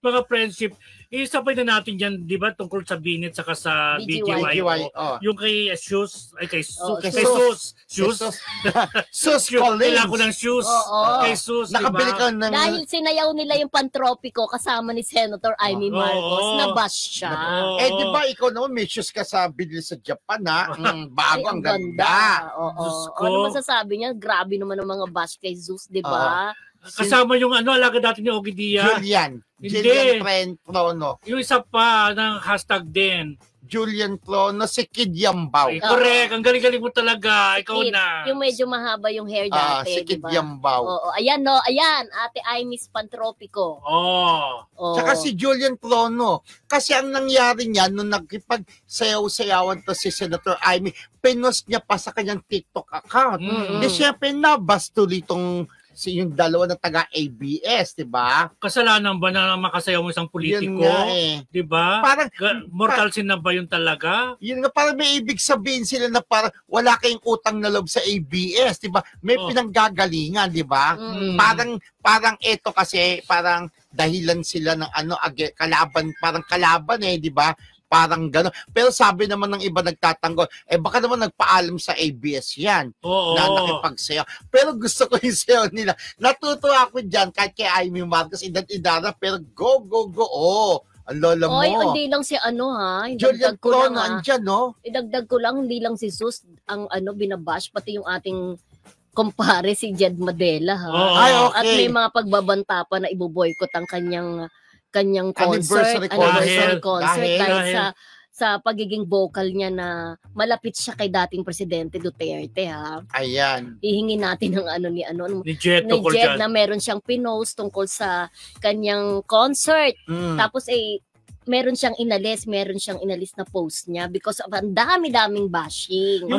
mga friendship, isabay na natin yan, di ba, tungkol sa Binet saka sa BGY. Yung kay Shoes, ay kay Sus. Sus Collins. Kailangan ko ng shoes. Kay Sus, nakabili ka ng... Dahil sinayaw nila yung Pantropiko kasama ni Senator Amy Marcos, nabash siya. Eh, di ba, ikaw naman may shoes ka sa binili sa Japan, ha? Bago, ang ganda. Ano masasabi niya? Grabe naman ang mga bash kay Zeus, di ba? Kasama yung alaga dati ni Ogie Diaz. Julian Prono. Yung isa pa ng hashtag din. Julian Prono, si Kid Yambaw. Correct, ang galing-galing mo talaga. Ikaw na. Yung medyo mahaba yung hair dati, si Kid Yambaw. Ayan, Ate Imis Pantropiko. Tsaka si Julian Prono. Kasi ang nangyari niya, nung nagkipag-sayaw-sayawan to si Senator Amy, pinost niya pa sa kanyang TikTok account. Di syempre nabas tuloy itong yung dalawa na taga-ABS, di ba? Kasalanan ba na makasayaw mo isang politiko? Di ba? Parang mortal sin na ba yun talaga? Yun nga, parang may ibig sabihin sila na parang wala kayong utang na loob sa ABS, di ba? May pinanggagalingan, di ba? Parang ito kasi, parang dahilan sila ng kalaban di ba? Parang gano'n. Pero sabi naman ng iba nagtatanggol, baka naman nagpaalam sa ABS yan na nakipagsayaw. Pero gusto ko yung sayaw nila. Natutuwa ako dyan kahit kay Amy Marcos, edad-edara, pero go. Ang lola mo. Hindi lang si Julian Prono, andyan, no? Idagdag ko lang, hindi lang si Sus ang binabash, pati yung ating kumpare si Jed Madela, ha? Okay. At may mga pagbabanta pa na iboboykot ang kanyang anniversary concert dahil sa pagiging vocal niya na malapit siya kay dating Presidente Duterte, ha. Ayan. Hihingin natin ng ni Jed na meron siyang pinost tungkol sa kanyang concert. Tapos meron siyang inalis na post niya because of ang dami-daming bashing.